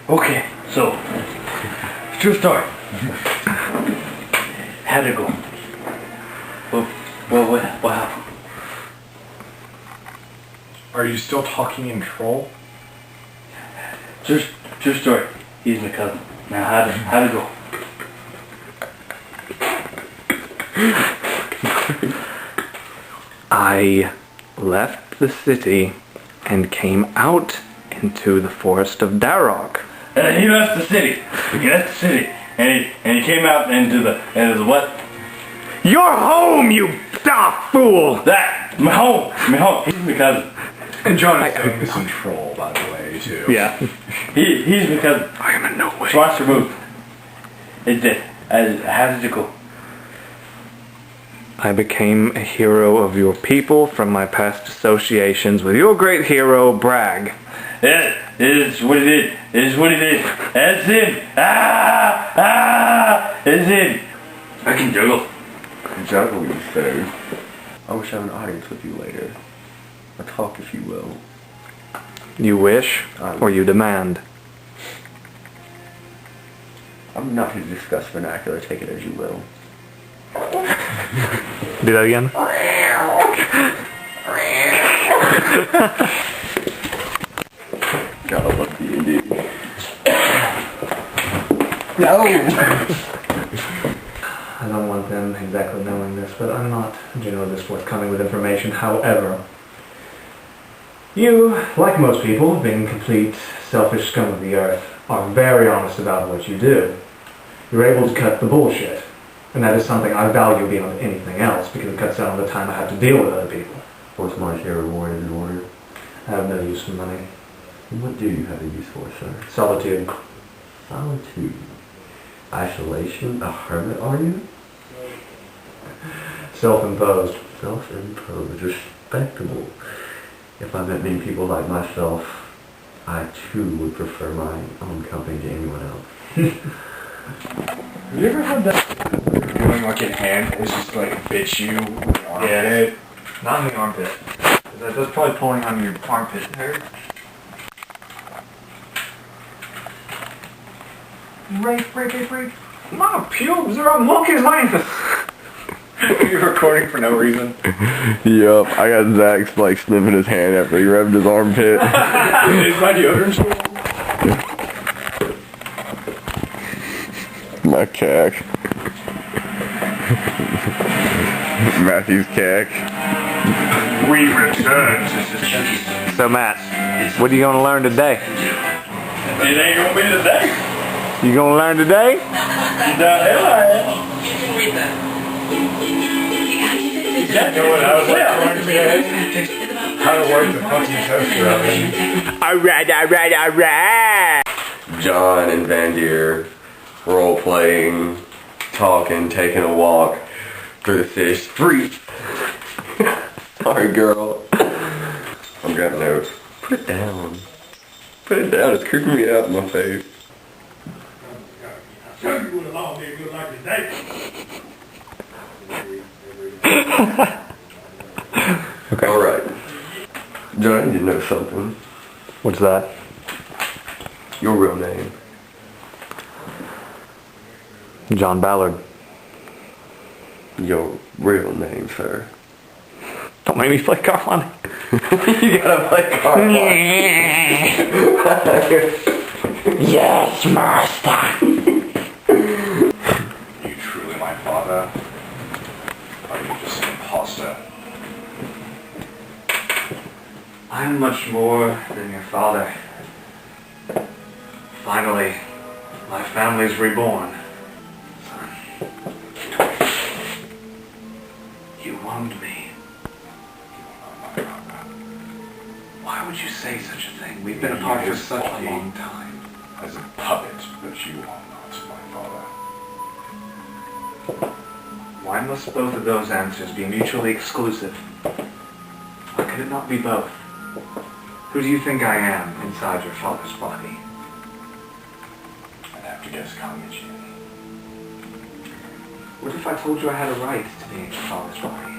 Okay, so, true story. How'd it go? What happened? Are you still talking in troll? True story. He's my cousin. Now, how'd it go? I left the city and came out into the forest of Darok. He left the city. And he came out into the what? Your home, you daft fool! That my home. He's my cousin. And John is doing this in troll, by the way, too. Yeah. He's my cousin. I am in no way. So watch the move. How did it go? I became a hero of your people from my past associations with your great hero, Bragg. It is what it is. It is what it is. That's him. It's him. I can juggle. Juggle, you say? I wish I had an audience with you later. A talk, if you will. You wish, or you demand? I'm not here to discuss vernacular, take it as you will. Do that again? Gotta love the Indian. No! I don't want them exactly knowing this, but I'm not generally this forthcoming with information. However, you, like most people, being complete selfish scum of the earth, are very honest about what you do. You're able to cut the bullshit. And that is something I value beyond anything else, because it cuts down on the time I have to deal with other people. What's my share reward in order? I have no use for money. And what do you have a use for, sir? Solitude. Solitude. Isolation? A hermit, are you? Self-imposed. Self-imposed. Respectable. If I met many people like myself, I too would prefer my own company to anyone else. Have you ever had that feeling like your hand was just like bit you in the armpit? Not in the armpit. That's probably pulling on your armpit. Break. Not pubes, they're on monkey's length. You're recording for no reason. Yup, I got Zach's like sniffing his hand after he rubbed his armpit. Is my deodorant still? My cack. Matthew's cack. We return to So Matt, what are you going to learn today? It ain't gonna be today. You going to learn today? You the hell I am. You can read that. You know what I was like trying to how to work the fucking toaster oven. Alright. John and Van Deer role playing, talking, taking a walk through the city street. Sorry, girl. I've got notes. Put it down. Put it down. It's creeping me out in my face. Okay. Alright. John, I need to know something. What's that? Your real name. John Ballard. Your real name, sir. Don't make me play Carmine. You gotta play Carmine. Yes, master. You truly my father? Or are you just an imposter? I'm much more than your father. Finally, my family's reborn. Son, you wound me. Why would you say such a thing? We've been apart for such a long time. As a puppet, but you are not my father. Why must both of those answers be mutually exclusive? Why could it not be both? Who do you think I am inside your father's body? I'd have to guess Karmigian. What if I told you I had a right to be in your father's body?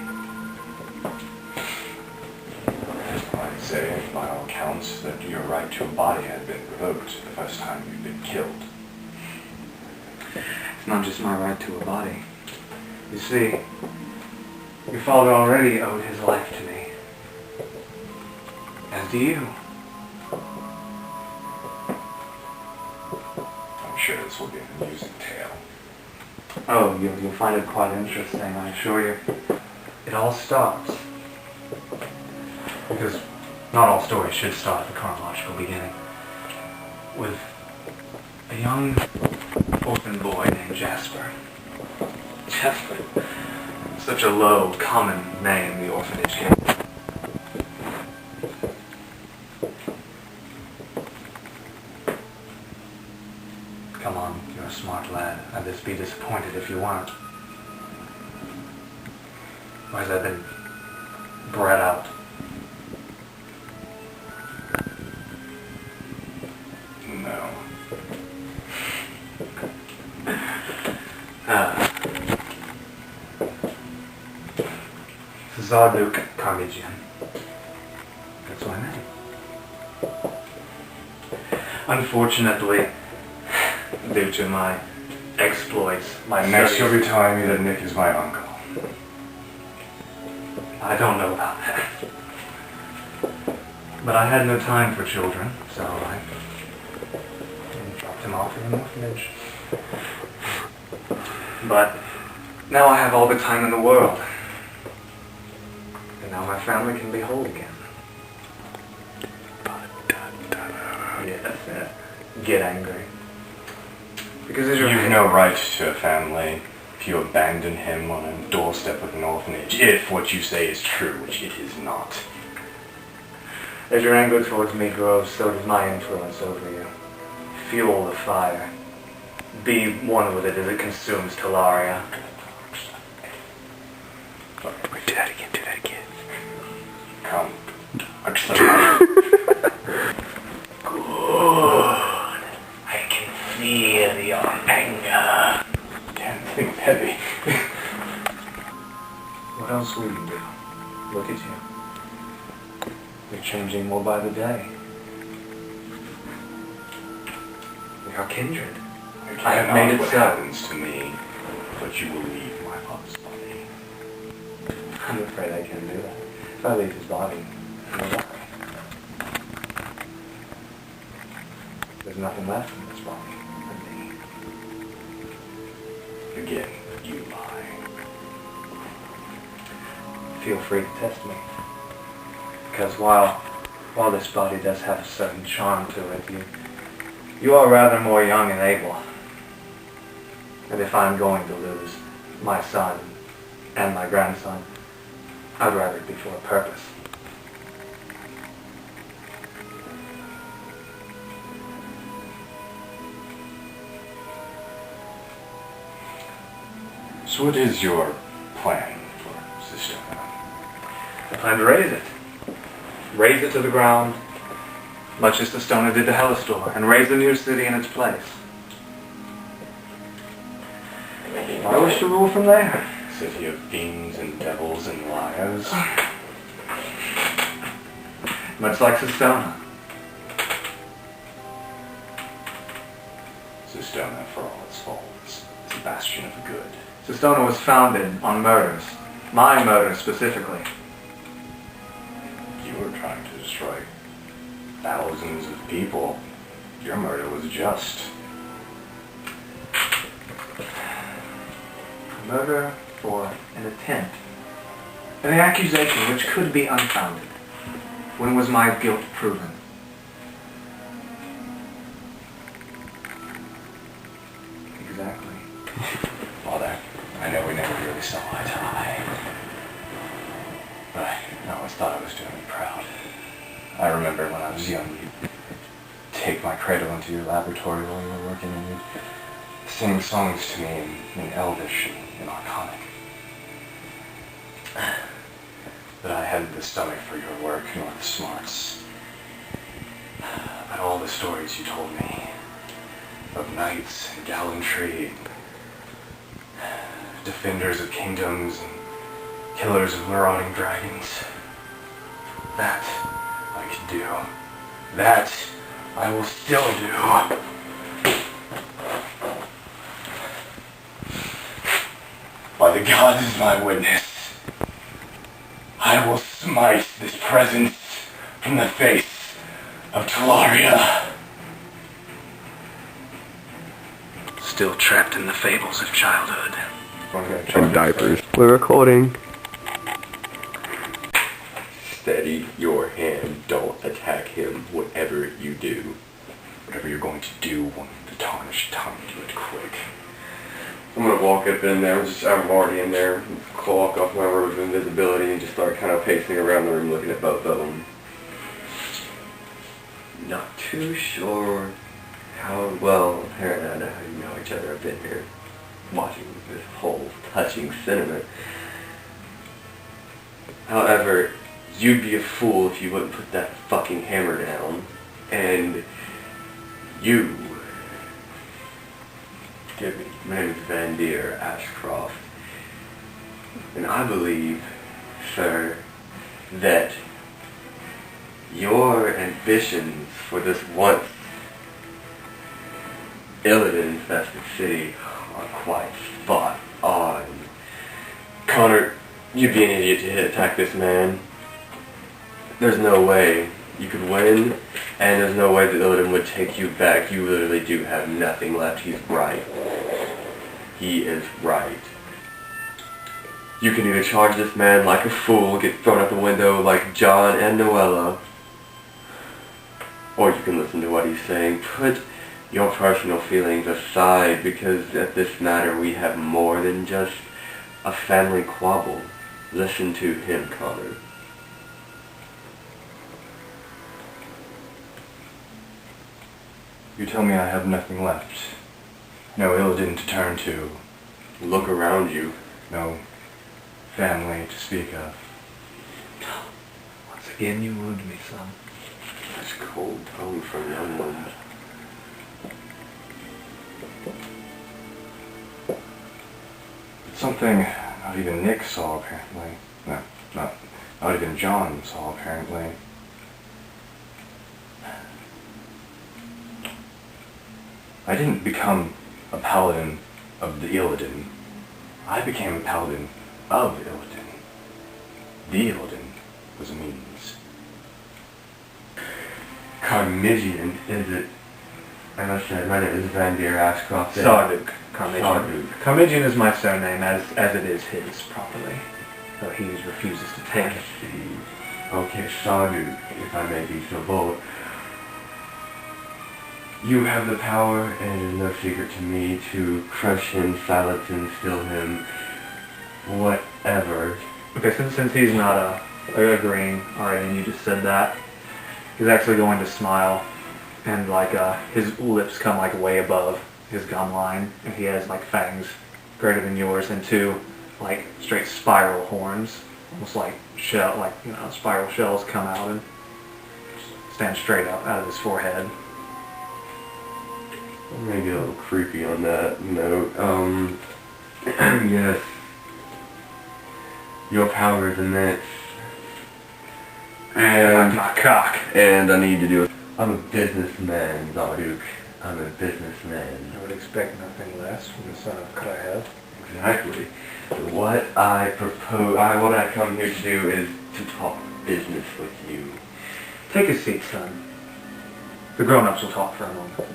I'd say by all accounts, that your right to a body had been revoked the first time you'd been killed. It's not just my right to a body. You see, your father already owed his life to me. As do you. I'm sure this will be an amusing tale. Oh, you'll find it quite interesting, I assure you. It all starts. Because not all stories should start at the chronological beginning. With a young orphan boy named Jasper. Jasper. Such a low, common name the orphanage gave. Come on, you're a smart lad. I'd just be disappointed if you weren't. Why has that been bred out? No. Zarduk Karmigian. That's my name. Unfortunately, due to my exploits, my Next you'll studies, be telling me that Nick is my uncle. I don't know about that. But I had no time for children, so I dropped him off in an orphanage. But now I have all the time in the world. And now my family can be whole again. Yes, get angry. Because as You've no right to a family if you abandon him on a doorstep of an orphanage, if what you say is true, which it is not. As your anger towards me grows, so does my influence over you. Fuel the fire. Be one with it as it consumes Talaria. Wait, do that again. Come. Accelerate. Good. I can feel your anger. Damn thing heavy. What else will you do? Look at you. You're changing more by the day. We are kindred. I have made it what so. happens to me, but you will leave my father's body. I'm afraid I can't do that. If I leave his body, he'll die. There's nothing left in this body for me. Again, you lie. Feel free to test me. Because while this body does have a certain charm to it, you are rather more young and able. And if I'm going to lose my son and my grandson, I'd rather it be for a purpose. So what is your plan for Xendian? I plan to raise it. Raise it to the ground, much as the stoner did to Hellastor, and raise the new city in its place. I wish to rule from there. City of fiends and devils and liars. Much like Sestona. Xendian, for all its faults, is a bastion of good. Sestona was founded on murders. My murder specifically. You were trying to destroy thousands of people. Your murder was just. Murder for an attempt. An accusation which could be unfounded. When was my guilt proven? Exactly. Father, I know we never really saw eye to eye. But I always thought I was doing you proud. I remember when I was young, you'd take my cradle into your laboratory while you were working and you'd sing songs to me in Elvish and Arcanic. But I hadn't the stomach for your work nor the smarts. But all the stories you told me of knights and gallantry, defenders of kingdoms and killers of marauding dragons, that I to do. That I will still do. By the gods as my witness, I will smite this presence from the face of Talaria. Still trapped in the fables of childhood. And diapers. We're recording. Steady your hand. Don't attack him. Whatever you do. Whatever you're going to do, want the tarnished tongue, do it quick. I'm gonna walk up in there. I'm already in there. Walk off my robe of invisibility and just start kind of pacing around the room, looking at both of them. Not too sure how well. Apparently, I know how you know each other. I've been here watching this whole touching sentiment. However, you'd be a fool if you wouldn't put that fucking hammer down. And you. Give me. My name is Xendian Ashcroft. And I believe, sir, that your ambitions for this once Illidan-infested city are quite spot on. Connor, you'd be an idiot to attack this man. There's no way you could win, and there's no way that Illidan would take you back. You literally do have nothing left. He's right. He is right. You can either charge this man like a fool, get thrown out the window like John and Noella, or you can listen to what he's saying. Put your personal feelings aside, because at this matter we have more than just a family quabble. Listen to him, Connor. You tell me I have nothing left. No Illidan to turn to. Look around you. No family to speak of. Once again, you wound me, son. That's cold tongue from young ones. Something not even Nick saw, apparently. No, not even John saw, apparently. I didn't become a paladin of the Illidan. I became a paladin of Illidan. The Illidan was a means. Karmigian, is it? I must say, my name is Xendian Ashcroft. Sarduk. Karmigian. Sarduk. Karmigian is my surname, as it is his properly. Though he refuses to take it. Okay, Sarduk, if I may be so bold. You have the power, and it is no secret to me, to crush him, silence him, still him, whatever. Okay, since he's not agreeing already, and you just said that, he's actually going to smile, and like his lips come like way above his gum line, and he has like fangs greater than yours, and two like straight spiral horns, almost like shell, like spiral shells come out and stand straight up out of his forehead. Maybe a little creepy on that note. Yes. Your power is immense. And my cock. And I need to do it. I'm a businessman, Sarduk. I'm a businessman. I would expect nothing less from the son of Krahev. Exactly. What I propose, what I come here to do is to talk business with you. Take a seat, son. The grown-ups will talk for a moment.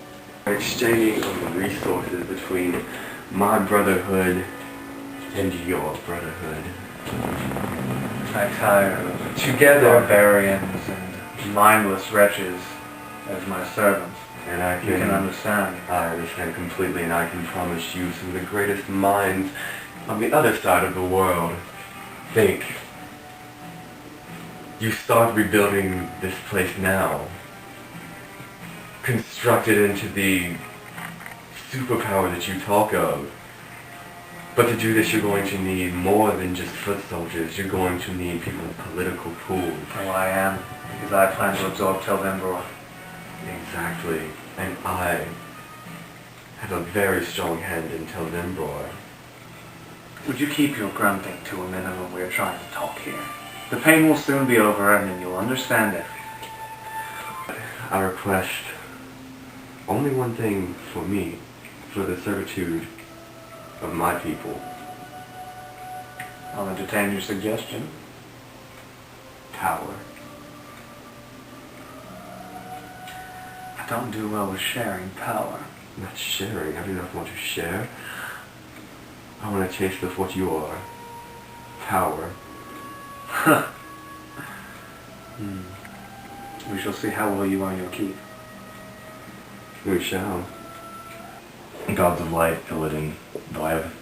Exchanging of resources between my brotherhood and your brotherhood. I tire of together barbarians and mindless wretches as my servants. And I You can understand. I understand completely, and I can promise you some of the greatest minds on the other side of the world think. You start rebuilding this place now. Construct it into the superpower that you talk of. But to do this, you're going to need more than just foot soldiers. You're going to need people with political pools. Oh, I am, because I plan to absorb Tel'Vembror. Exactly. And I have a very strong hand in Tel'Vembror. Would you keep your grunting to a minimum? We're trying to talk here. The pain will soon be over, and then you'll understand everything. I request only one thing for me, for the servitude of my people. I'll entertain your suggestion. Power. I don't do well with sharing power. Not sharing. I do not want to share. I want to taste of what you are. Power. We shall see how well you earn your keep. We shall. Gods of light, Illidan, though I have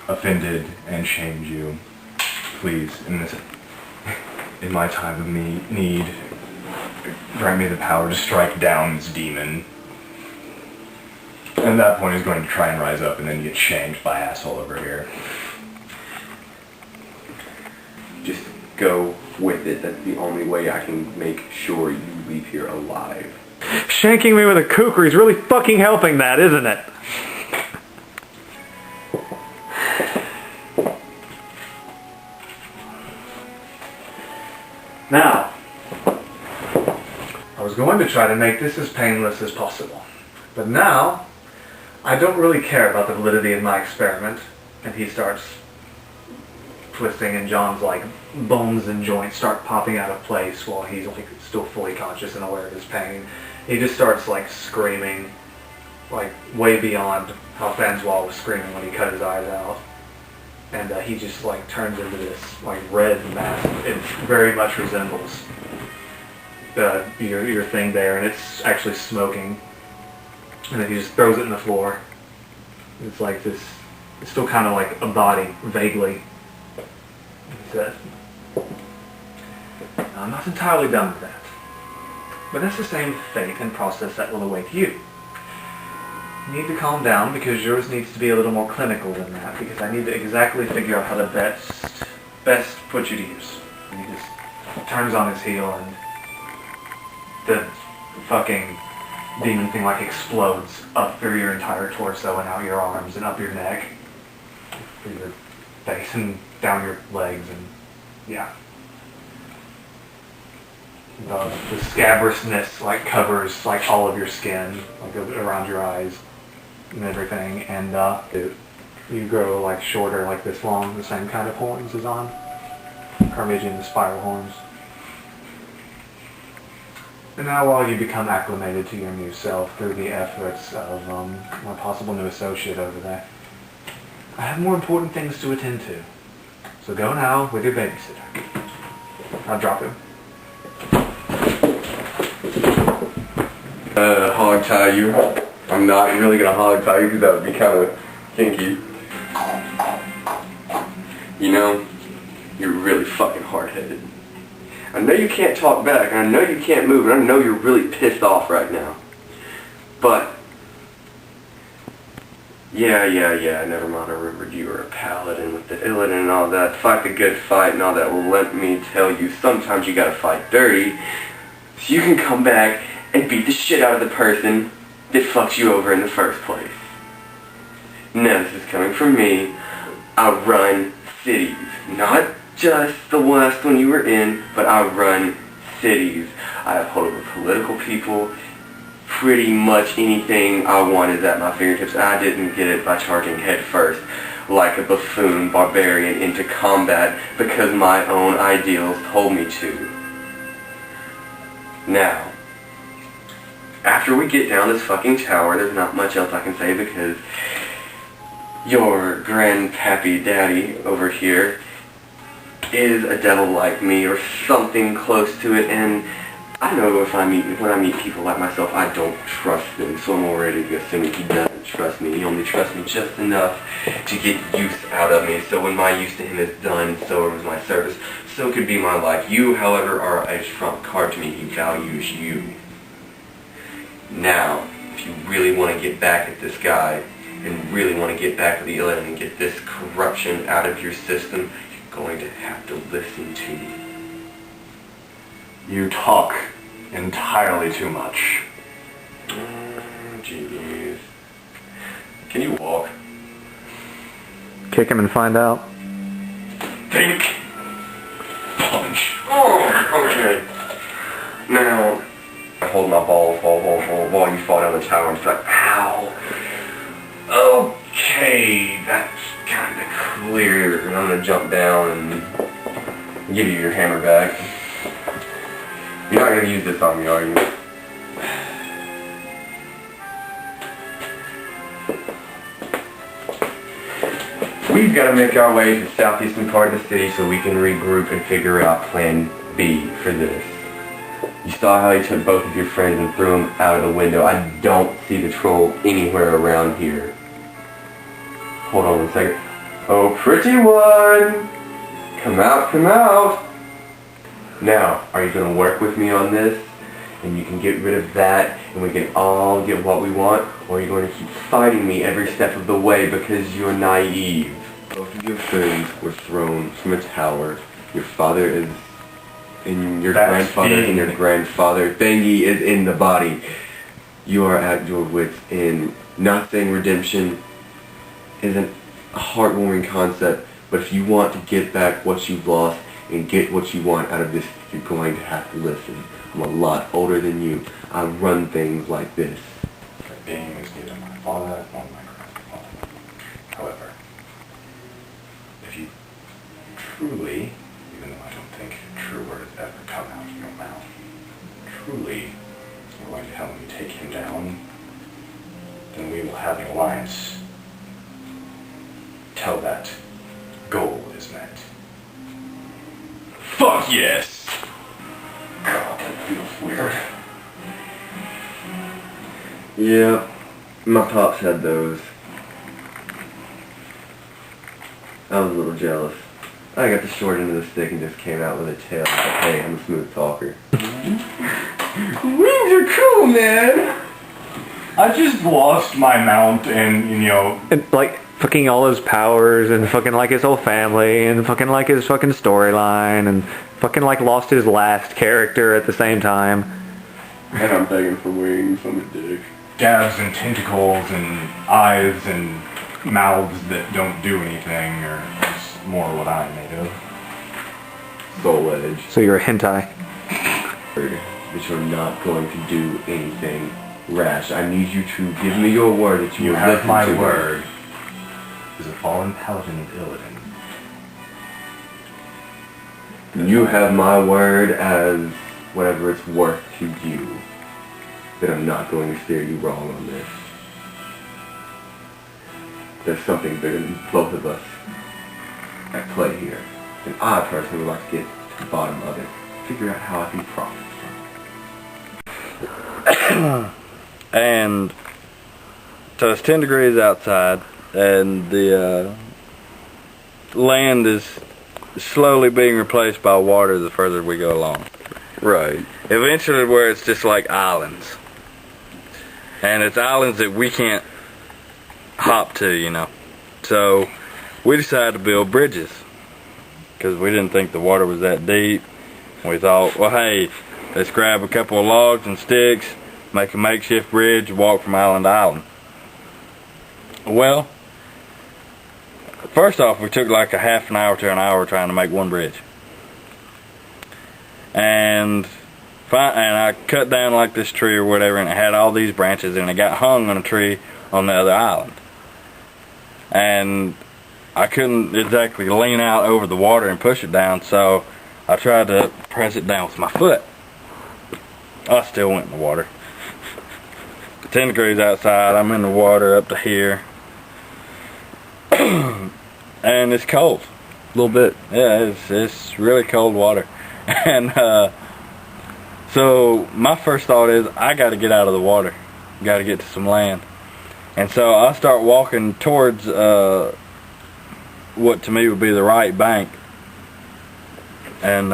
offended and shamed you, please, in my time of need, grant me the power to strike down this demon. And at that point he's going to try and rise up and then get shamed by asshole over here. Just go with it. That's the only way I can make sure you leave here alive. Shanking me with a kukri is really fucking helping that, isn't it? Now, I was going to try to make this as painless as possible. But now, I don't really care about the validity of my experiment. And he starts twisting, and John's like bones and joints start popping out of place while he's like still fully conscious and aware of his pain. He just starts like screaming, like way beyond how Francois was screaming when he cut his eyes out. And he just like turns into this like red mass. It very much resembles your thing there, and it's actually smoking. And then he just throws it in the floor. It's like this. It's still kind of like a body, vaguely. He said, "I'm not entirely done with that. But that's the same fate and process that will await you. You need to calm down because yours needs to be a little more clinical than that, because I need to exactly figure out how to best put you to use." And he just turns on his heel, and the fucking demon thing like explodes up through your entire torso and out your arms and up your neck, through your face and down your legs, and yeah. The scabrousness like covers like all of your skin, like around your eyes and everything, and you grow like shorter, like this long, the same kind of horns as on Karmigian, the spiral horns. And now while you become acclimated to your new self through the efforts of my possible new associate over there, I have more important things to attend to. So go now with your babysitter. I'll drop him. Hog tie you. I'm not really gonna hog tie you because that would be kind of kinky. You know, you're really fucking hard-headed. I know you can't talk back, and I know you can't move, and I know you're really pissed off right now. But, yeah, never mind, I remembered you were a paladin with the Illidan and all that. Fight the good fight and all that. Well, let me tell you, sometimes you gotta fight dirty, so you can come back and beat the shit out of the person that fucked you over in the first place. Now, this is coming from me. I run cities, not just the last one you were in, but I run cities. I have hold over political people. Pretty much anything I want is at my fingertips. I didn't get it by charging head first like a buffoon barbarian into combat because my own ideals told me to. Now, after we get down this fucking tower, there's not much else I can say because your grandpappy daddy over here is a devil like me or something close to it, and I know when I meet people like myself, I don't trust them, so I'm already assuming he doesn't trust me. He only trusts me just enough to get use out of me, so when my use to him is done, so is my service. So could be my life. You, however, are a trump card to me. He values you. Now, if you really want to get back at this guy, and really want to get back to the Illidan and get this corruption out of your system, you're going to have to listen to me. You talk entirely too much. Jeez. Can you walk? Kick him and find out. Think. Punch. Oh, okay. Now, I hold my ball, fall, you fall down the tower and it's like, ow. Okay, that's kind of clear. And I'm gonna jump down and give you your hammer back. You're not gonna use this on me, are you? We've got to make our way to the southeastern part of the city so we can regroup and figure out plan B for this. You saw how he took both of your friends and threw them out of the window. I don't see the troll anywhere around here. Hold on one second. Oh, pretty one! Come out, come out! Now, are you going to work with me on this? And you can get rid of that, and we can all get what we want? Or are you going to keep fighting me every step of the way because you're naive? Both of your friends were thrown from a tower. Your father is in your grandfather, and your grandfather, Bengi, is in the body. You are at your wits' end. Not saying redemption isn't a heartwarming concept, but if you want to get back what you've lost and get what you want out of this, you're going to have to listen. I'm a lot older than you. I run things like this. Being is neither my father nor my grandfather. However, if you truly, even though I don't think true words ever come out of your mouth, truly are going to help me take him down, then we will have an alliance till that goal is met. Fuck yes! God, that feels weird. Yeah, my pops had those. I was a little jealous. I got the short end of the stick and just came out with a tail. Like, hey, I'm a smooth talker. Wings are cool, man! I just lost my mount and, you know... And like fucking all his powers and fucking like his whole family and fucking like his fucking storyline and fucking like lost his last character at the same time. And I'm begging for wings. I'm a dick. Scabs and tentacles and eyes and mouths that don't do anything are just more what I'm made of. Soul Edge. So you're a hentai. That you're not going to do anything rash. I need you to give me your word that you You will have listen my to me. word as a fallen paladin of Illidan. You have my word as whatever it's worth to you. That I'm not going to steer you wrong on this. There's something bigger than both of us at play here. And I personally would like to get to the bottom of it. Figure out how I can profit from it. And so it's 10 degrees outside and the land is slowly being replaced by water the further we go along. Right. Eventually where it's just like islands. And it's islands that we can't hop to, you know. So we decided to build bridges because we didn't think the water was that deep. We thought, well, hey, let's grab a couple of logs and sticks, make a makeshift bridge, walk from island to island. Well, first off, we took like a half an hour to an hour trying to make one bridge. And I cut down like this tree or whatever, and it had all these branches, and it got hung on a tree on the other island. And I couldn't exactly lean out over the water and push it down, so I tried to press it down with my foot. I still went in the water. 10 degrees outside, I'm in the water up to here. And it's cold. A little bit. Yeah, it's really cold water. And so my first thought is I got to get out of the water. Got to get to some land. And so I start walking towards what to me would be the right bank. And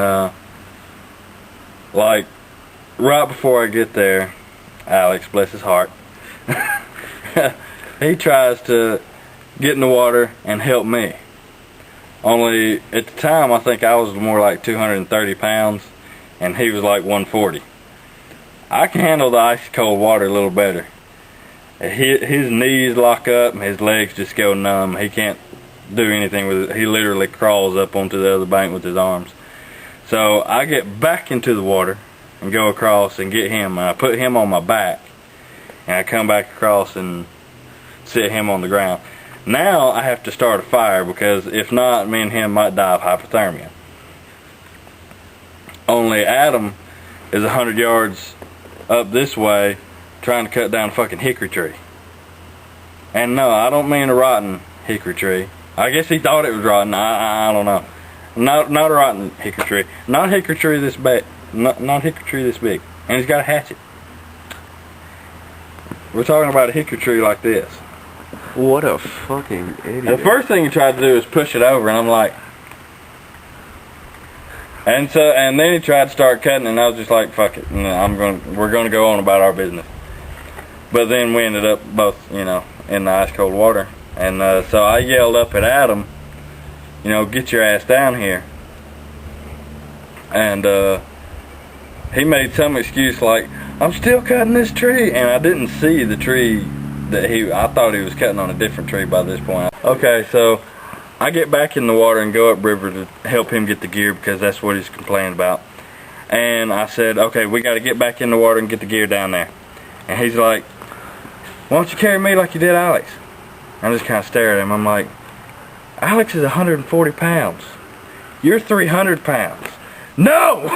like right before I get there, Alex, bless his heart, he tries to get in the water and help me. Only at the time I think I was more like 230 pounds and he was like 140. I can handle the ice cold water a little better. His knees lock up and his legs just go numb. He can't do anything with it. He literally crawls up onto the other bank with his arms. So I get back into the water and go across and get him. And I put him on my back, and I come back across and sit him on the ground. Now I have to start a fire, because if not, me and him might die of hypothermia. Only Adam is 100 yards up this way trying to cut down a fucking hickory tree. And no, I don't mean a rotten hickory tree. I guess he thought it was rotten. I don't know. Not a rotten hickory tree. Not a hickory tree this big. Not a hickory tree this big. And he's got a hatchet. We're talking about a hickory tree like this. What a fucking idiot. The first thing he tried to do is push it over, and I'm like, and then he tried to start cutting, and I was just like, fuck it, we're gonna go on about our business. But then we ended up both, in the ice cold water, and so I yelled up at Adam, get your ass down here, and he made some excuse like, I'm still cutting this tree, and I didn't see the tree that I thought he was cutting on a different tree by this point. Okay, so I get back in the water and go upriver to help him get the gear, because that's what he's complaining about. And I said, okay, we got to get back in the water and get the gear down there. And he's like, why don't you carry me like you did Alex? I just kind of stare at him. I'm like, Alex is 140 pounds. You're 300 pounds. No!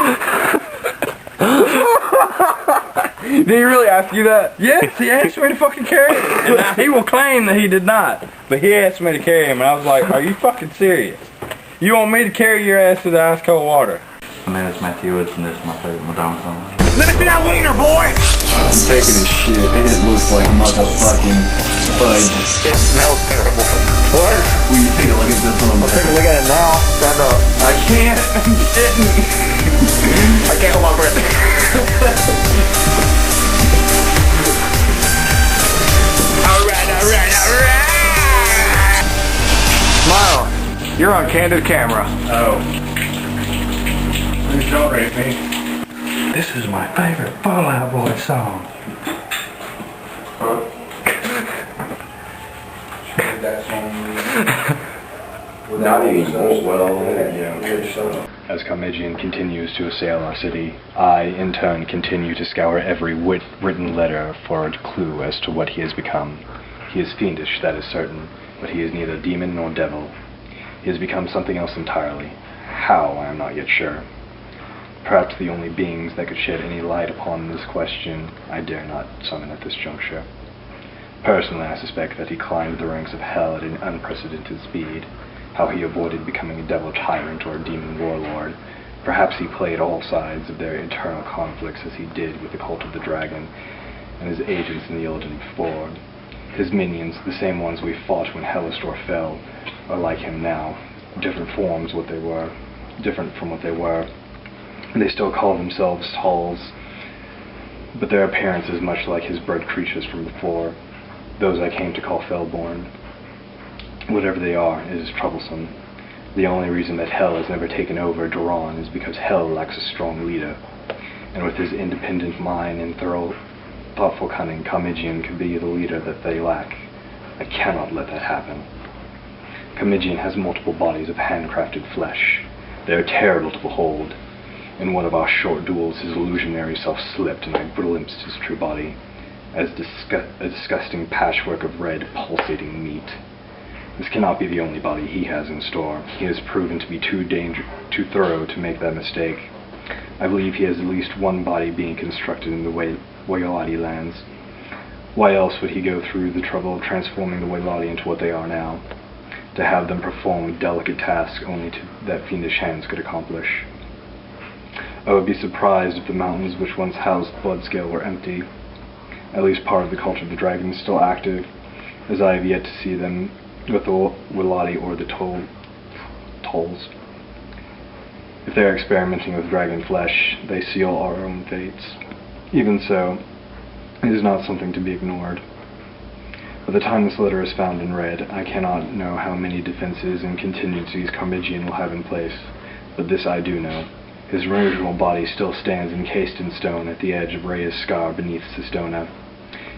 Did he really ask you that? Yes, he asked me to fucking carry him. And now he will claim that he did not. But he asked me to carry him, and I was like, are you fucking serious? You want me to carry your ass to the ice cold water? My name is Matthew Woods, and this is my favorite Madonna song. Let me see that wiener, boy! I'm taking a shit. It looks like motherfucking fudge. It smells terrible. What? Will you take a look at this one? Take a look at it now. Stand up. I can't. I'm shitting. I can't hold my breath. Smile. You're on candid camera. Oh. Please don't rape me. This is my favorite Fall Out Boy song. Not even well. As Karmigian continues to assail our city, I, in turn, continue to scour every written letter for a clue as to what he has become. He is fiendish, that is certain, but he is neither demon nor devil. He has become something else entirely. How, I am not yet sure. Perhaps the only beings that could shed any light upon this question I dare not summon at this juncture. Personally, I suspect that he climbed the ranks of hell at an unprecedented speed. How he avoided becoming a devil tyrant or a demon warlord. Perhaps he played all sides of their internal conflicts as he did with the cult of the dragon and his agents in the Illidan before. His minions, the same ones we fought when Hellastor fell, are like him now. Different forms different from what they were. They still call themselves Halls, but their appearance is much like his bred creatures from before, those I came to call Fellborn. Whatever they are, it is troublesome. The only reason that Hell has never taken over Duran is because Hell lacks a strong leader, and with his independent mind and thoughtful cunning, Karmigian could be the leader that they lack. I cannot let that happen. Karmigian has multiple bodies of handcrafted flesh. They are terrible to behold. In one of our short duels, his illusionary self slipped, and I glimpsed his true body as a disgusting patchwork of red, pulsating meat. This cannot be the only body he has in store. He has proven to be too thorough to make that mistake. I believe he has at least one body being constructed in the Waylati lands. Why else would he go through the trouble of transforming the Waylati into what they are now? To have them perform delicate tasks only that fiendish hands could accomplish. I would be surprised if the mountains which once housed Bloodscale were empty. At least part of the cult of the dragon is still active, as I have yet to see them with the Waylati or the Tolls. If they are experimenting with dragon flesh, they seal our own fates. Even so, it is not something to be ignored. By the time this letter is found and read, I cannot know how many defenses and contingencies Karmigian will have in place, but this I do know. His original body still stands encased in stone at the edge of Rhea's scar beneath Sistona.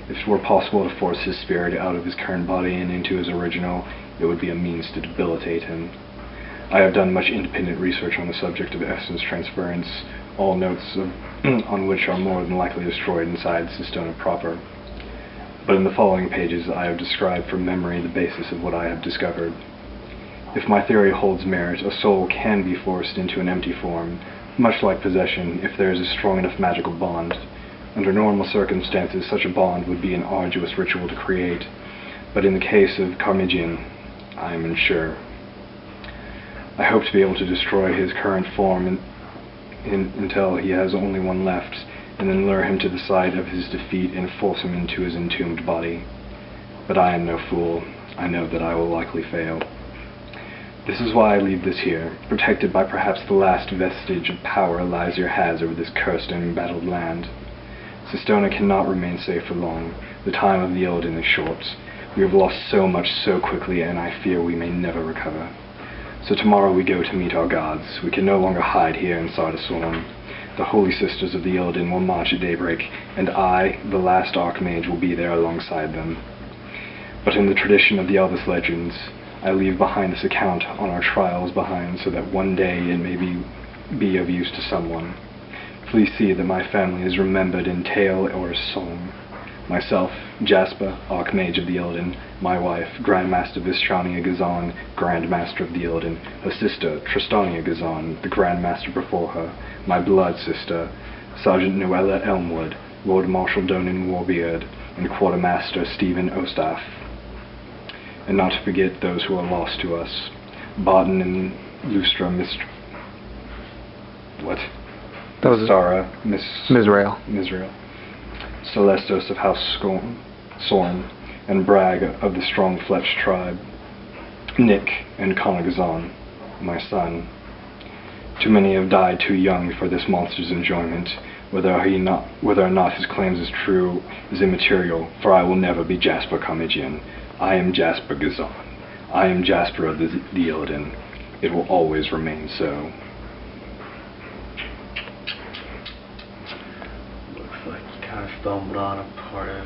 If it were possible to force his spirit out of his current body and into his original, it would be a means to debilitate him. I have done much independent research on the subject of essence transference, all notes on which are more than likely destroyed inside Sistona proper. But in the following pages I have described from memory the basis of what I have discovered. If my theory holds merit, a soul can be forced into an empty form, much like possession, if there is a strong enough magical bond. Under normal circumstances, such a bond would be an arduous ritual to create, but in the case of Karmigian, I am unsure. I hope to be able to destroy his current form until he has only one left, and then lure him to the side of his defeat and force him into his entombed body. But I am no fool. I know that I will likely fail. This is why I leave this here, protected by perhaps the last vestige of power Elizir has over this cursed and embattled land. Sistona cannot remain safe for long. The time of the Elden is short. We have lost so much so quickly, and I fear we may never recover. So tomorrow we go to meet our gods. We can no longer hide here inside a storm. The holy sisters of the Elden will march at daybreak, and I, the last Archmage, will be there alongside them. But in the tradition of the Elvis legends, I leave behind this account on our trials behind, so that one day it may be of use to someone. Please see that my family is remembered in tale or song. Myself, Jasper, Archmage of the Elden, my wife, Grandmaster Vishania Gazan, Grandmaster of the Elden, her sister, Tristania Gazan, the Grandmaster before her, my blood sister, Sergeant Noella Elmwood, Lord Marshal Donan Warbeard, and Quartermaster Stephen Ostaf. And not to forget those who are lost to us, Barton and Lustra, Stara, Misrael, Celestos of House Sorn, and Bragg of the Strong Fletch tribe, Nick and Conagazan, my son. Too many have died too young for this monster's enjoyment. Whether or not his claims is true is immaterial, for I will never be Jasper Karmigian. I am Jasper Gazan. I am Jasper of the Elden. It will always remain so. Looks like you kind of stumbled on a part of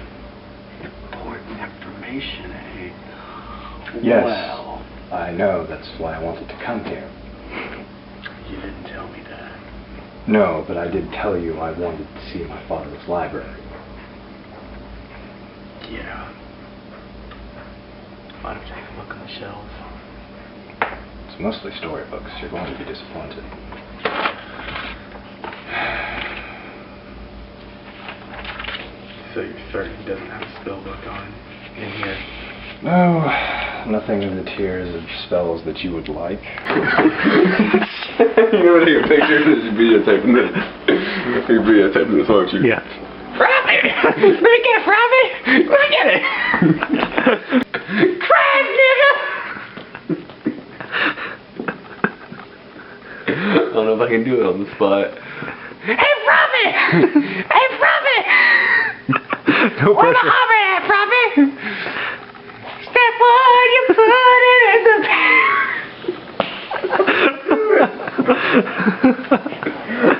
important information, eh? Yes, Well, I know. That's why I wanted to come here. you didn't tell me that. No, but I did tell you I wanted to see my father's library. Yeah. Might have taken a look on the shelves. It's mostly storybooks. You're going to be disappointed. So you're certain he doesn't have a spell book on in here? No, nothing of the tiers of spells that you would like. You're gonna take a picture of this, videotaping this. You're videotaping this, aren't you? Yeah. Robbie! Let me get it, Robbie! Let me get it! Crab, nigga! I don't know if I can do it on the spot. Hey, Robbie! Hey, Robbie! No Where the pressure. hobby at, Robbie? Step one, you put it in the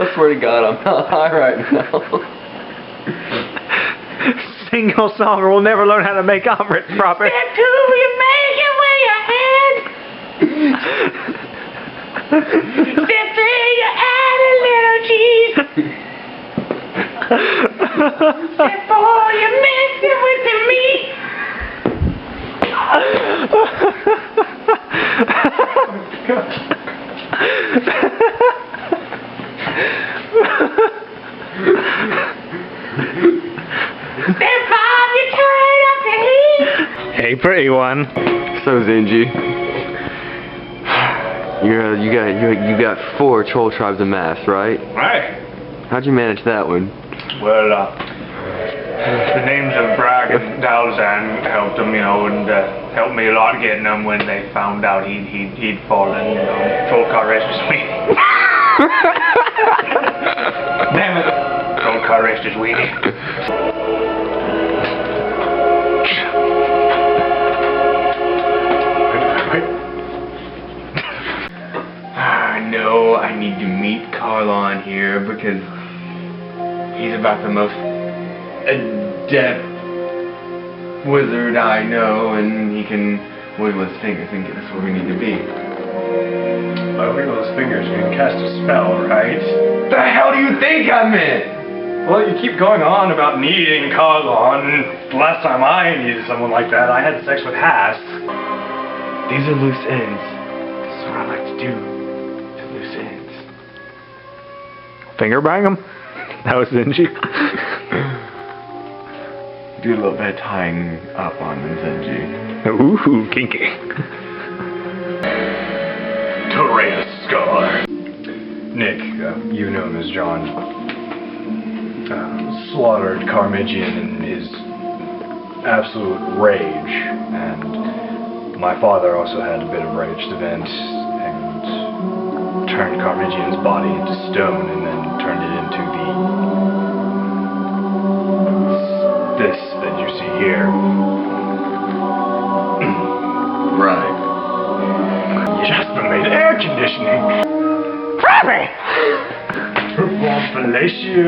I swear to God, I'm not high right now. Sing your song or we'll never learn how to make omelette proper. Step two, you make it with your hand. Step three, you add a little cheese. Step four, you mix it with the meat. Step five, you turn up the heat. Hey, pretty one. So Zenji, you got 4 troll tribes amassed, right? Right. How'd you manage that one? Well, the names of Bragg and Dalzan helped them, and helped me a lot getting them when they found out he'd fallen, Troll car rest his weenie. Damn it. Troll car rest his weenie. I know I need to meet Carlon here because he's about the most adept wizard I know, and he can wiggle his fingers and get us where we need to be. By wiggle those fingers, you can cast a spell, right? The hell do you think I meant? Well, you keep going on about needing Karlon. Last time I needed someone like that, I had sex with Haas. These are loose ends. This is what I like to do. To loose ends. Finger bang him. That was Zenji. Do a little bit of tying up on Xendian. Ooh, kinky. Torreya's Scar. Nick, you know him as John, slaughtered Karmigian in his absolute rage, and my father also had a bit of rage to vent, and turned Karmigian's body into stone, and then turned it into this that you see here. Right. Jasper made air conditioning. Robbie! Perform fellatio.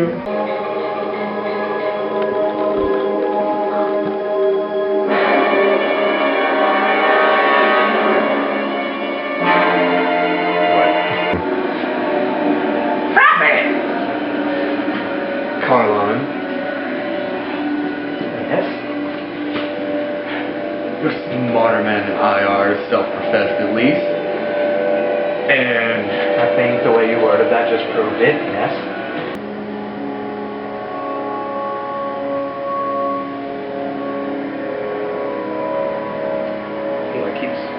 Karlon. Yes? You're smarter man than I are, self-professed at least. And I think the way you worded that just proved it, yes?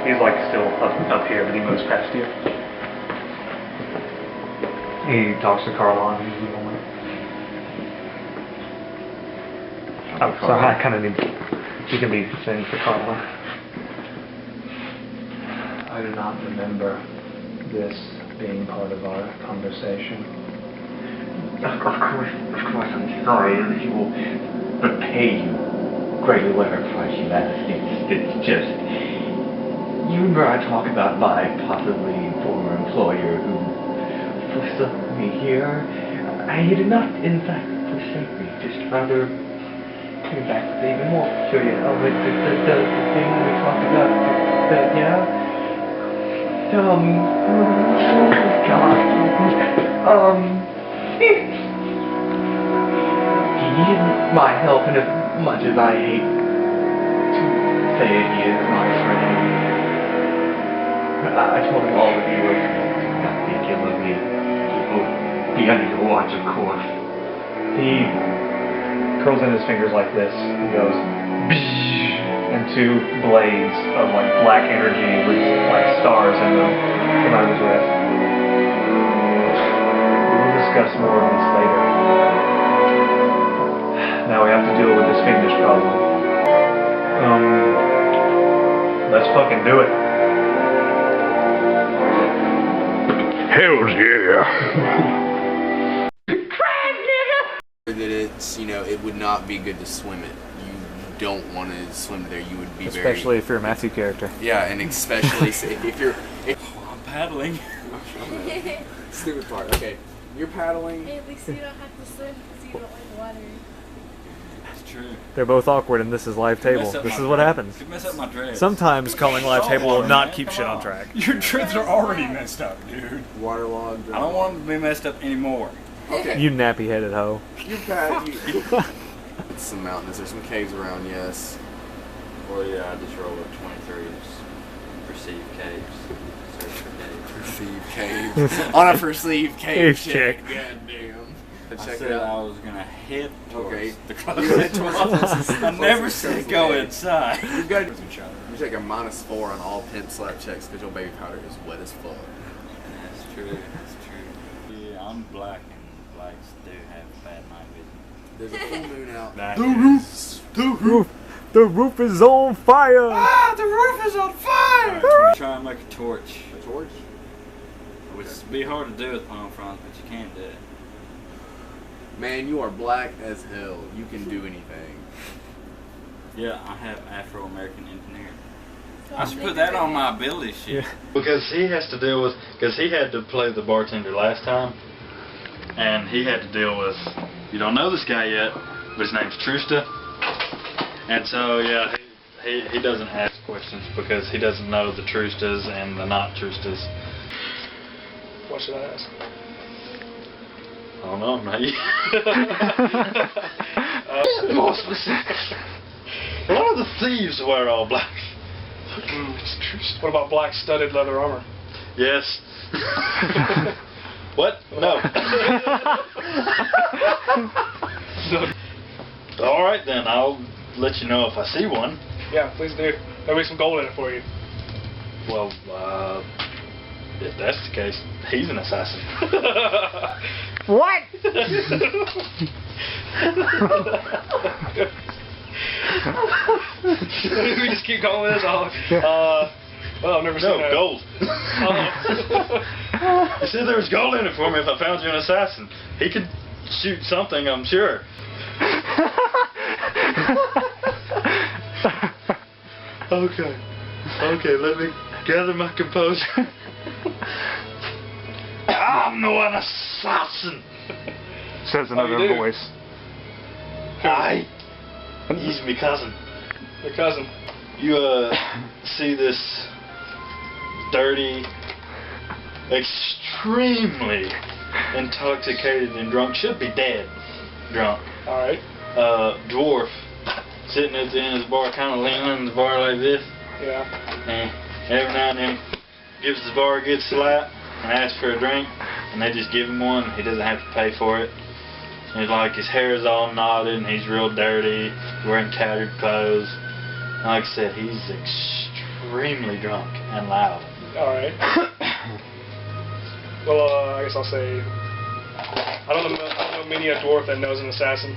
He's like still up here, but he moves past you. He talks to Karlon. He's the only. Oh, sorry, I kind of need. He can be seen for Karlon. I do not remember this being part of our conversation. Of course, I'm sorry that you will repay you greatly whatever price you ask. It's just, you remember I talk about my possibly former employer who forsook me here? He did not, in fact, forsake me, just rather came back with even more curious. Oh, but the thing we talked about, yeah? God. He needed my help, and as much as I hate to say it, he is my friend. I told him all of you would not think ill of me. You will be under your watch, of course. He curls in his fingers like this and goes, and two blades of like black energy with like stars in them come out of his wrist. We will discuss more of this later. Now we have to deal with this fiendish problem. Let's fucking do it. Hells yeah! That it's, you know, it would not be good to swim it. You don't want to swim there. You would be Especially if you're a Matthew character. Yeah, and especially if you're... I'm paddling. Stupid part. Okay, you're paddling. Hey, at least you don't have to swim because you don't like water. That's true. They're both awkward and this is live table. This is what happens. Could mess up my dreads. Sometimes calling live table will not keep shit on track. Your dreads are already messed up, dude. Waterlogged. I don't want them to be messed up anymore. Okay. You nappy headed hoe. You're It's some mountains. There's some caves around, yes. Well, yeah, I just rolled up 23s. Perceived caves. Search for caves. Perceived caves. On a perceived cave check. God damn. I Check said it out. I was gonna head towards Okay. the You closest. head towards I never said go inside. You've got to you take a -4 on all pimp slap checks because your baby powder is wet as fuck. That's true. That's true. Yeah, I'm black and blacks do have bad night vision. There's a full moon out. The roof is on fire! Ah, the roof is on fire! Try and make a torch. A torch? It would be hard to do with palm fronds, but you can do it. Man, you are black as hell. You can do anything. Yeah, I have Afro-American engineer. I should put that on my ability sheet. Yeah. Because he has to deal with, because he had to play the bartender last time, and he had to deal with, you don't know this guy yet, but his name's Trusta, and so yeah, he doesn't have questions because he doesn't know the Trustas and the not Trustas. What should I ask? I don't know, mate. More specific. Why do the thieves wear all black? It's true. What about black studded leather armor? Yes. What? No. All right then, I'll let you know if I see one. Yeah, please do. There'll be some gold in it for you. Well, if that's the case, he's an assassin. What? We just keep going with this. Well, I've never seen that. Gold. He said there was gold in it for me if I found you an assassin. He could shoot something, I'm sure. Okay, let me gather my composure. I'm no an assassin, says another do? voice. He's my cousin. Your cousin. You see this dirty, extremely intoxicated and drunk, should be dead drunk, Alright. dwarf sitting at the end of the bar, kind of leaning on the bar like this, Yeah. and every now and then gives the bar a good slap and asks for a drink, and they just give him one. He doesn't have to pay for it. And he's like, his hair is all knotted and he's real dirty, wearing tattered clothes. And like I said, he's extremely drunk and loud. Alright. Well, I guess I'll say... I don't know many a dwarf that knows an assassin.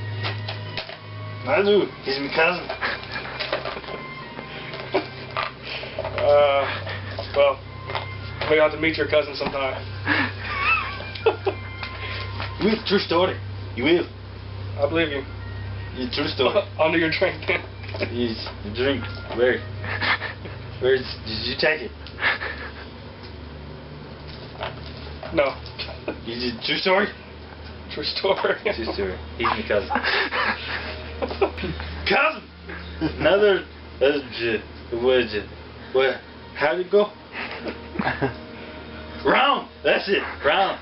I do. He's my cousin. Well, maybe I'll have to meet your cousin sometime. You will. True story. You will. I believe you. It's true story. Under your drink, then. Yes, the drink. Where? Did you take it? No. Is it true story? True story. True story. He's my cousin. Cousin! Another... What? How'd it go? Round! That's it. Round.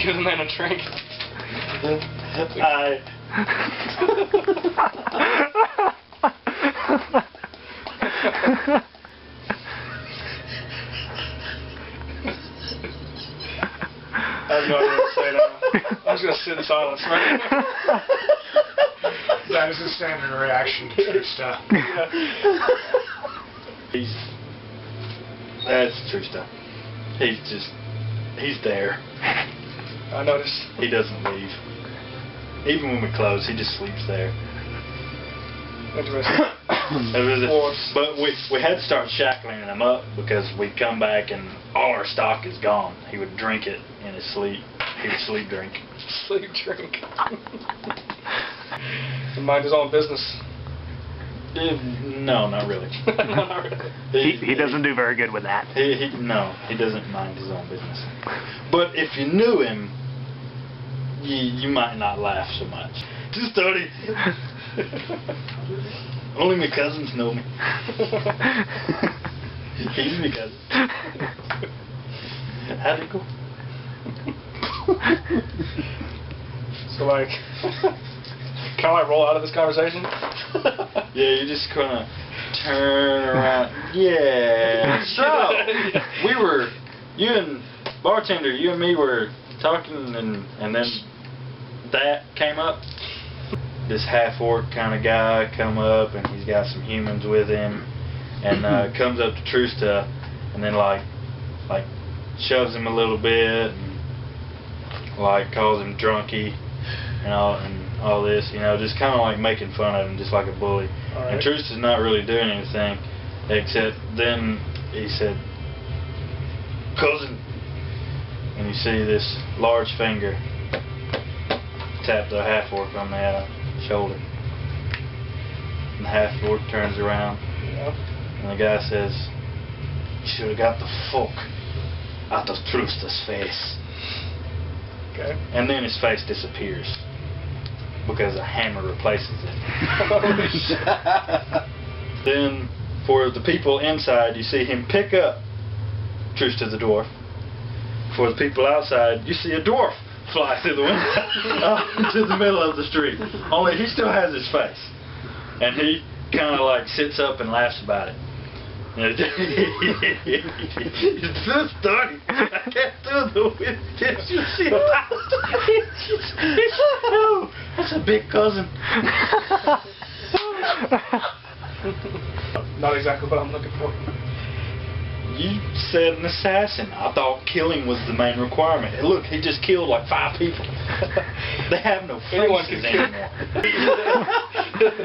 Give the man a drink. I have no idea what to say now. I'm just going to sit in silence, right? That is a standard reaction to true stuff. That's true stuff. He's there. I noticed. He doesn't leave. Even when we close, he just sleeps there. Interesting. But we had to start shackling him up because we'd come back and all our stock is gone. He would drink it in his sleep. He would sleep drink. Sleep drink. He mind his own business. No, not really. No, not really. He doesn't do very good with that. No, he doesn't mind his own business. But if you knew him, you might not laugh so much. Just study. Only my cousins know me. He's my cousin. How'd it go? So, like, can I roll out of this conversation? Yeah, you just kind of turn around. Yeah. So, you and bartender, you and me were talking, and then that came up. This half-orc kind of guy come up, and he's got some humans with him, and comes up to Trusta, and then like shoves him a little bit, and like calls him drunky, and all this, just kind of like making fun of him, just like a bully. Right. And Trusta's not really doing anything, except then he said, "Cousin," and you see this large finger tap the half-orc on the shoulder. And the half-orc turns around, and the guy says, "You should have got the fuck out of Trusta's face." Okay. And then his face disappears. because a hammer replaces it. Then, for the people inside, you see him pick up Trusta the dwarf. For the people outside, you see a dwarf fly through the window out into the middle of the street. Only he still has his face. And he kind of like sits up and laughs about it. It's so starting. I can't do the window. You see it? Oh, that's a big cousin. Not exactly what I'm looking for. You said an assassin. I thought killing was the main requirement. And look, he just killed like 5 people. They have no faces anymore.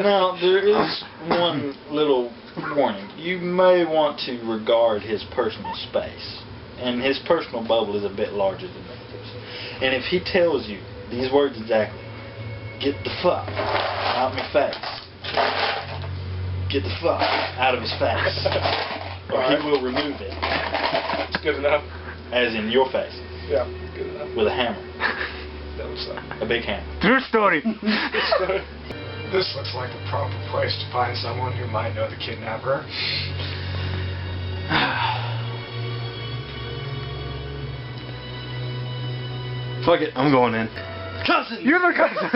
Now, there is one little warning. You may want to regard his personal space. And his personal bubble is a bit larger than others. And if he tells you these words exactly, get the fuck out of my face. Get the fuck out of his face. Or he will remove it. It's good enough. As in your face. Yeah, good enough. With a hammer. That was a big hammer. True story. This looks like the proper place to find someone who might know the kidnapper. Fuck it, I'm going in. Cousin! You're the cousin!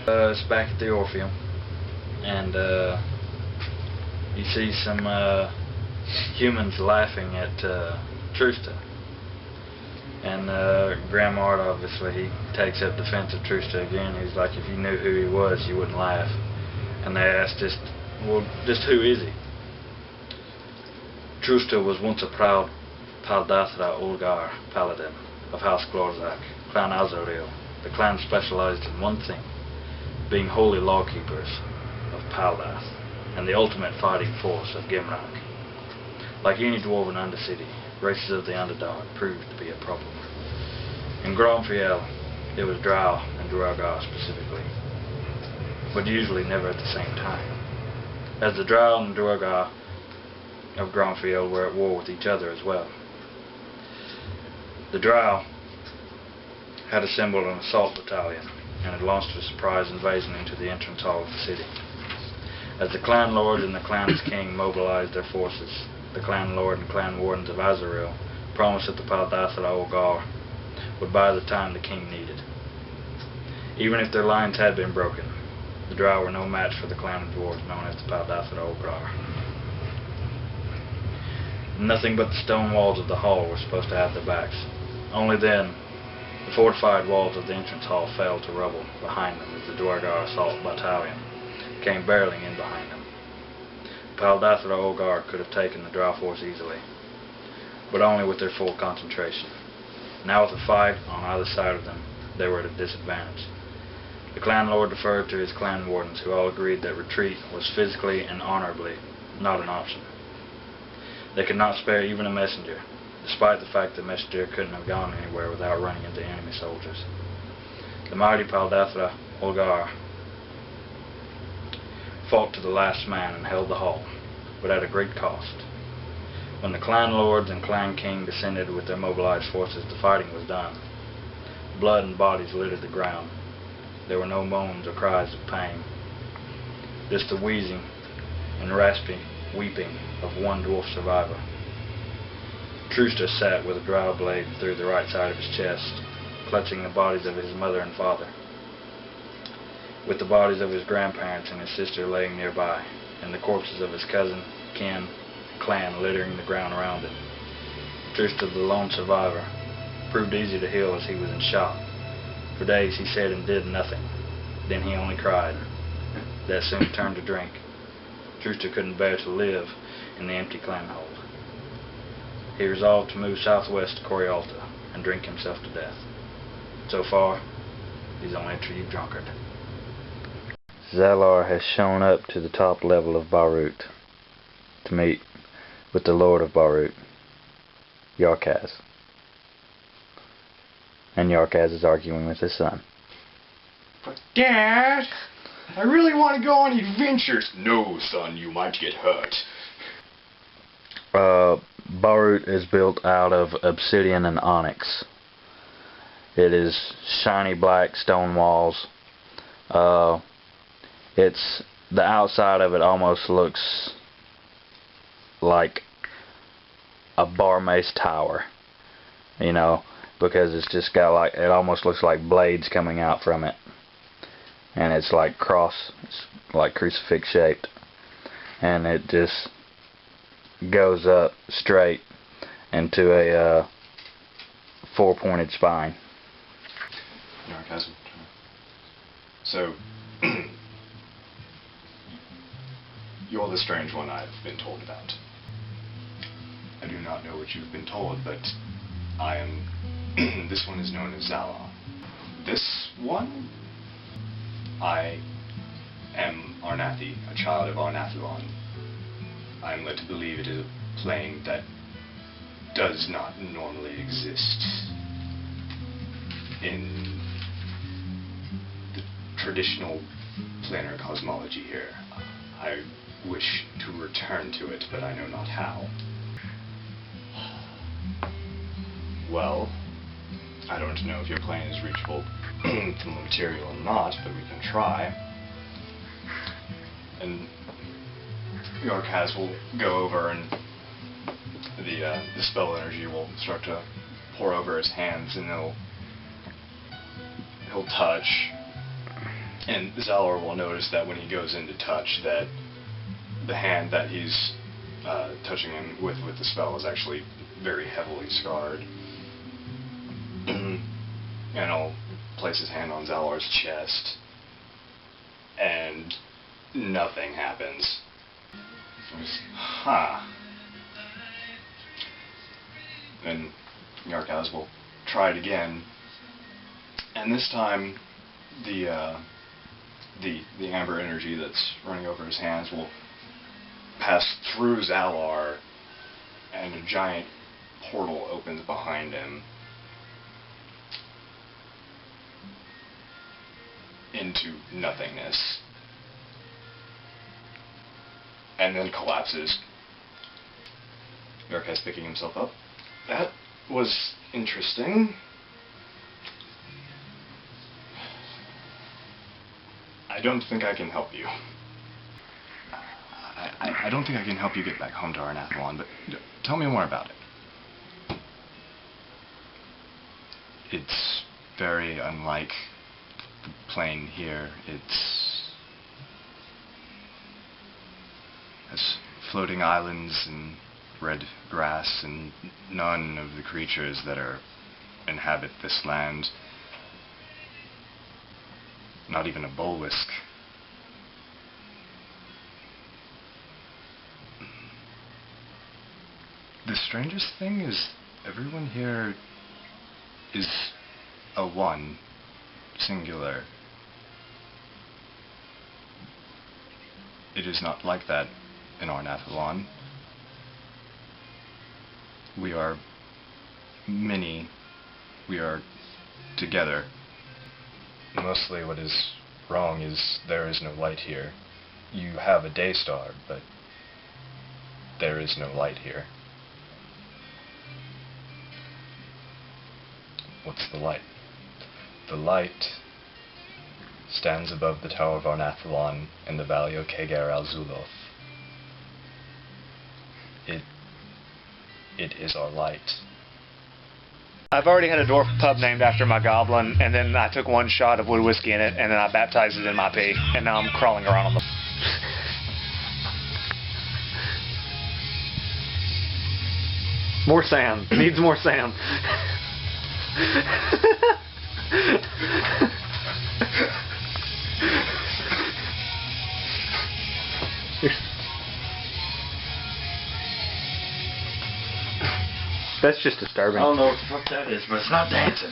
It's back at the Orpheum. And, you see some humans laughing at Trusta. And Grandmart, obviously, he takes up defense of Trusta again. He's like, if you knew who he was, you wouldn't laugh. And they ask just who is he? Trusta was once a proud Paldathra Olgar paladin of House Glorzak, Clan Azaril. The clan specialized in one thing, being holy lawkeepers of Paldath, and the ultimate fighting force of Gimrak. Like any dwarven undercity, races of the underdog proved to be a problem. In Gromfiel, it was Drow and Duergar specifically, but usually never at the same time, as the Drow and Duergar of Gromfiel were at war with each other as well. The Drow had assembled an assault battalion and had launched a surprise invasion into the entrance hall of the city. As the clan lord and the clan's king mobilized their forces, the clan lord and clan wardens of Azaril promised that the Paldathra Olgar would buy the time the king needed. Even if their lines had been broken, the Drow were no match for the clan of dwarves known as the Paldathra Olgar. Nothing but the stone walls of the hall were supposed to have their backs. Only then, the fortified walls of the entrance hall fell to rubble behind them as the Duergar assault battalion came barreling in behind them. Paldathra Olgar could have taken the Drow force easily, but only with their full concentration. Now with a fight on either side of them, they were at a disadvantage. The clan lord deferred to his clan wardens, who all agreed that retreat was physically and honorably not an option. They could not spare even a messenger, despite the fact that the messenger couldn't have gone anywhere without running into enemy soldiers. The mighty Paldathra Olgar fought to the last man and held the hall, but at a great cost. When the clan lords and clan king descended with their mobilized forces, the fighting was done. Blood and bodies littered the ground. There were no moans or cries of pain, just the wheezing and raspy weeping of one dwarf survivor. Trusta sat with a drow blade through the right side of his chest, clutching the bodies of his mother and father, with the bodies of his grandparents and his sister laying nearby, and the corpses of his cousin, kin, and clan littering the ground around him. Trusta, the lone survivor, proved easy to heal as he was in shock. For days he said and did nothing. Then he only cried. That soon turned to drink. Trusta couldn't bear to live in the empty clan hold. He resolved to move southwest to Corialta and drink himself to death. So far, he's only a tree drunkard. Zalar has shown up to the top level of Barut to meet with the Lord of Barut, Yarkaz. And Yarkaz is arguing with his son. But Dad, I really want to go on adventures. No, son, you might get hurt. Barut is built out of obsidian and onyx. It is shiny black stone walls. It's the outside of it almost looks like a bar mace tower, you know, because it's just got like, it almost looks like blades coming out from it, and it's like it's like crucifix shaped, and it just goes up straight into a 4-pointed spine. Narcasm. So, you're the strange one I've been told about. I do not know what you've been told, but I am... this one is known as Zala. This one? I am Arnathi, a child of Arnathulon. I am led to believe it is a plane that does not normally exist in the traditional planar cosmology here. I wish to return to it, but I know not how. Well, I don't know if your plane is reachable from the material or not, but we can try. And Yorkaz will go over, and the spell energy will start to pour over his hands, and he'll touch. And Zalor will notice that when he goes in to touch, that the hand that he's touching him with the spell is actually very heavily scarred. And he'll place his hand on Zalor's chest, and nothing happens. Then Yarkaz will try it again, and this time the amber energy that's running over his hands will pass through Zalor, and a giant portal opens behind him into nothingness, and then collapses. Yarkaz picking himself up. That was interesting. I don't think I can help you. I don't think I can help you get back home to Arnathlon, but tell me more about it. It's very unlike the plane here. It's has floating islands and red grass, and none of the creatures that inhabit this land. Not even a bulwisk. The strangest thing is everyone here is a one, singular. It is not like that in Arnathlon. We are many. We are together. Mostly what is wrong is there is no light here. You have a day star, but there is no light here. What's the light? The light stands above the Tower of Arnathlon in the valley of Kegar al-Zuloth. It is our light. I've already had a dwarf pub named after my goblin, and then I took one shot of wood whiskey in it, and then I baptized it in my pee, and now I'm crawling around on the... More Sam. Needs more Sam. That's just disturbing. I don't know what the fuck that is, but it's not dancing.